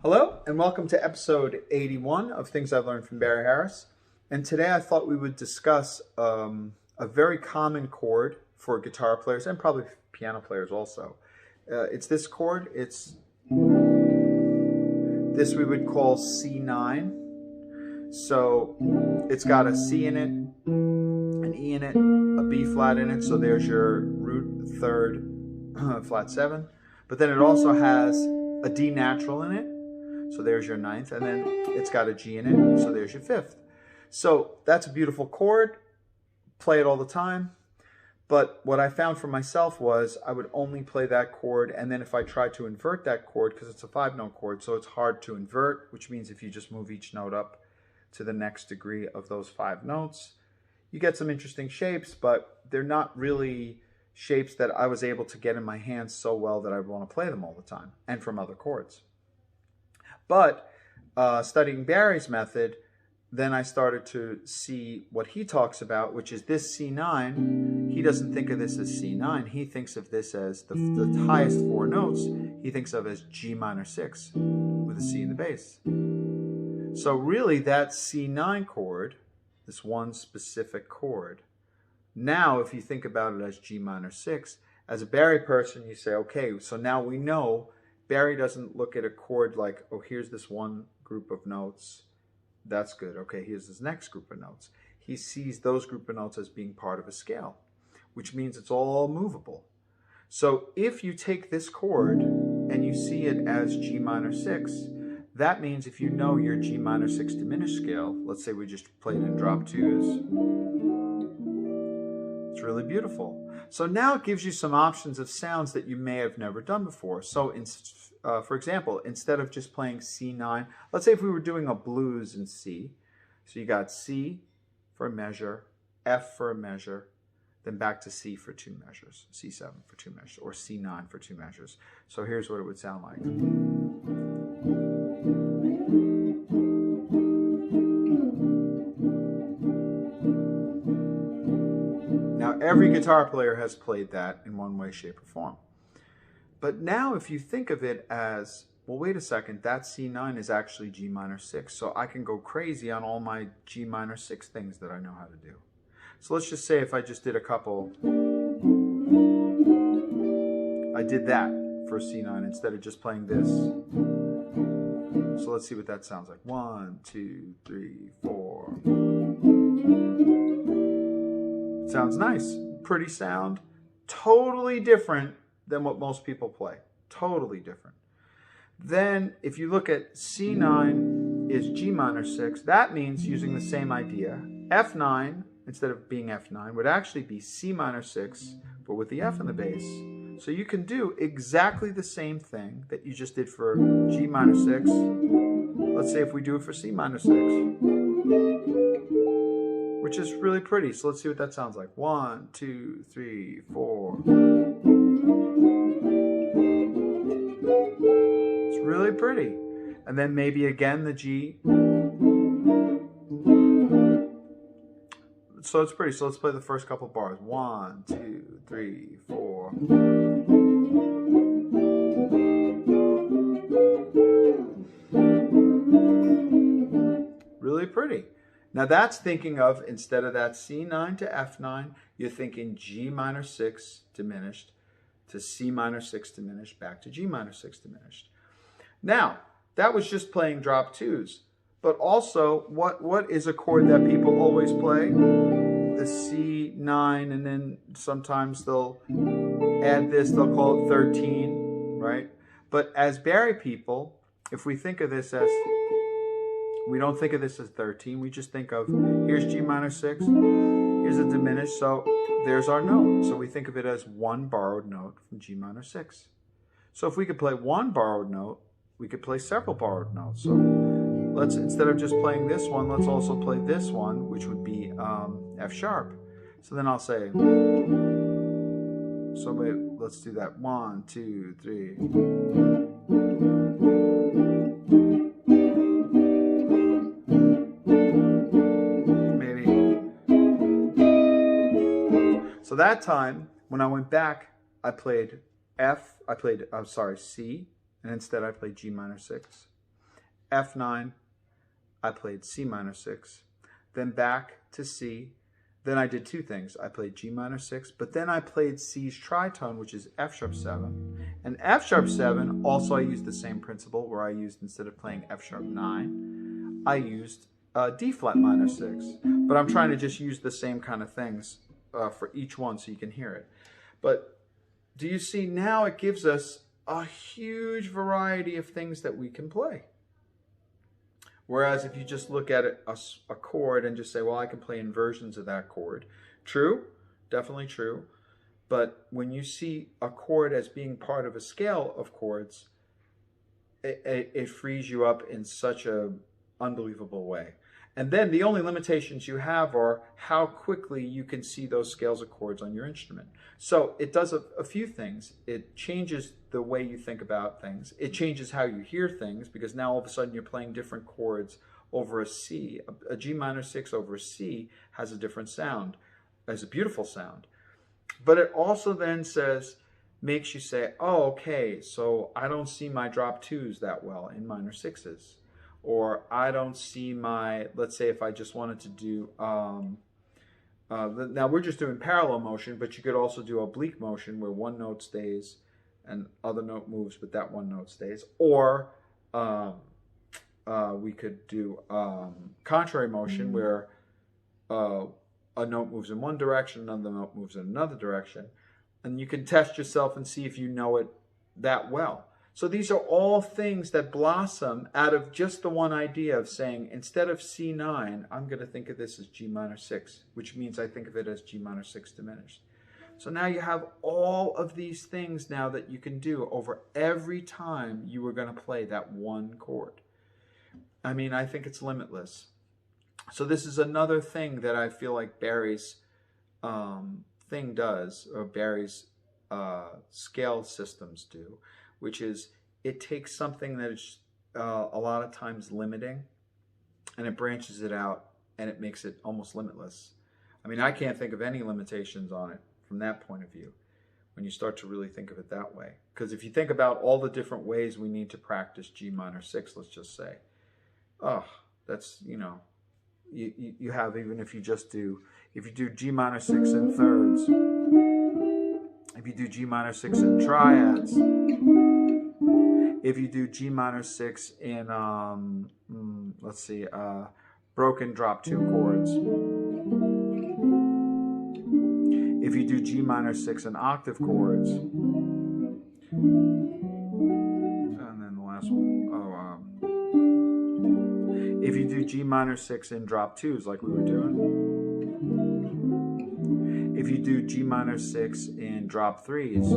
Hello and welcome to episode 81 of Things I've Learned from Barry Harris. And today I thought we would discuss a very common chord for guitar players and probably piano players also. It's this chord. It's this we would call C9. So it's got a C in it, an E in it, a B flat in it. So there's your root third flat 7. But then it also has a D natural in it. So there's your 9th, and then it's got a G in it, so there's your 5th. So that's a beautiful chord. Play it all the time. But what I found for myself was I would only play that chord, and then if I tried to invert that chord, because it's a 5-note chord, so it's hard to invert, which means if you just move each note up to the next degree of those 5 notes, you get some interesting shapes, but they're not really shapes that I was able to get in my hands so well that I would want to play them all the time, and from other chords. But studying Barry's method, then I started to see what he talks about, which is this C9. He doesn't think of this as C9. He thinks of this as the highest 4 notes. He thinks of as G minor 6 with a C in the bass. So really that C9 chord, this one specific chord, now if you think about it as G minor 6, as a Barry person you say, okay, so now we know Barry doesn't look at a chord like, oh, here's this one group of notes. That's good. Okay, here's this next group of notes. He sees those group of notes as being part of a scale, which means it's all movable. So if you take this chord and you see it as G minor 6, that means if you know your G minor 6 diminished scale, let's say we just played in drop 2s, it's really beautiful. So now it gives you some options of sounds that you may have never done before. So for example, instead of just playing C9, let's say if we were doing a blues in C, so you got C for a measure, F for a measure, then back to C for 2 measures, C7 for 2 measures, or C9 for 2 measures. So here's what it would sound like. Now, every guitar player has played that in one way, shape, or form. But now if you think of it as, well, wait a second, that C9 is actually G minor 6. So I can go crazy on all my G minor 6 things that I know how to do. So let's just say if I just did a couple, I did that for C9 instead of just playing this. So let's see what that sounds like. 1, 2, 3, 4. Sounds nice, pretty sound, totally different than what most people play, totally different. Then if you look at C9 is G minor 6, that means using the same idea, F9, instead of being F9, would actually be C minor 6, but with the F in the bass. So you can do exactly the same thing that you just did for G minor 6. Let's say if we do it for C minor 6. Which is really pretty. So let's see what that sounds like. 1, 2, 3, 4. It's really pretty. And then maybe again the G. So it's pretty. So let's play the first couple bars. 1, 2, 3, 4. Really pretty. Now that's thinking of, instead of that C9 to F9, you're thinking G minor 6 diminished to C minor 6 diminished, back to G minor 6 diminished. Now, that was just playing drop 2s. But also, what is a chord that people always play? The C9, and then sometimes they'll add this, they'll call it 13, right? But as Barry people, if we think of this as, we don't think of this as 13. We just think of, here's G minor 6, here's a diminished, so there's our note. So we think of it as one borrowed note from G minor 6. So if we could play one borrowed note, we could play several borrowed notes. So let's, instead of just playing this one, let's also play this one, which would be F sharp. So then I'll say, so wait, let's do that. 1, 2, 3. So that time, when I went back, I played C, and instead I played G minor 6. F9, I played C minor 6, then back to C. Then I did two things. I played G minor 6, but then I played C's tritone, which is F sharp 7. And F sharp 7, also I used the same principle where I used, instead of playing F sharp 9, I used D flat minor 6. But I'm trying to just use the same kind of things for each one so you can hear it. But do you see, now it gives us a huge variety of things that we can play. Whereas if you just look at a chord and just say, well, I can play inversions of that chord. True, definitely true. But when you see a chord as being part of a scale of chords, it frees you up in such an unbelievable way. And then the only limitations you have are how quickly you can see those scales of chords on your instrument. So it does a few things. It changes the way you think about things. It changes how you hear things, because now all of a sudden you're playing different chords over a C. A G minor 6 over a C has a different sound, has a beautiful sound. But it also then makes you say, oh, okay, so I don't see my drop 2s that well in minor 6s. Or I don't see my, let's say if I just wanted to do, now we're just doing parallel motion, but you could also do oblique motion where one note stays and other note moves, but that one note stays. Or we could do contrary motion where a note moves in one direction, another note moves in another direction. And you can test yourself and see if you know it that well. So these are all things that blossom out of just the one idea of saying, instead of C9, I'm going to think of this as G minor 6, which means I think of it as G minor 6 diminished. So now you have all of these things now that you can do over every time you were going to play that one chord. I mean, I think it's limitless. So this is another thing that I feel like Barry's thing does, or Barry's scale systems do, which is it takes something that is a lot of times limiting and it branches it out and it makes it almost limitless. I mean, I can't think of any limitations on it from that point of view when you start to really think of it that way. Because if you think about all the different ways we need to practice G minor 6, let's just say, oh, that's, you know, you have, even if you just do, if you do G minor 6 in thirds, if you do G minor 6 in triads, if you do G minor 6 in, let's see, broken drop 2 chords, if you do G minor 6 in octave chords, and then the last one, if you do G minor 6 in drop 2s like we were doing, if you do G minor 6 in drop 3s,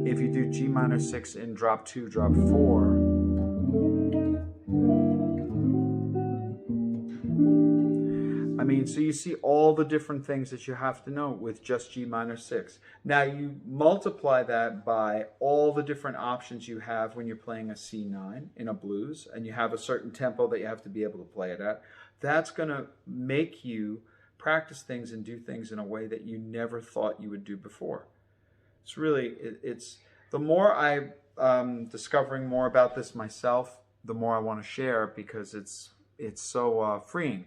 if you do G minor 6 in drop 2, drop 4, I mean, so you see all the different things that you have to know with just G minor 6. Now you multiply that by all the different options you have when you're playing a C9 in a blues, and you have a certain tempo that you have to be able to play it at. That's going to make you practice things and do things in a way that you never thought you would do before. It's really, it's the more I'm discovering more about this myself, the more I want to share, because it's so freeing.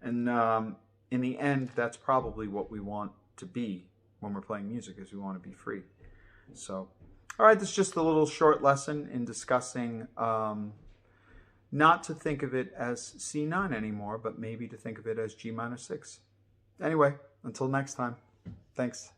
And in the end, that's probably what we want to be when we're playing music, is we want to be free. So, all right, this is just a little short lesson in discussing not to think of it as C9 anymore, but maybe to think of it as G minor 6. Anyway, until next time, thanks.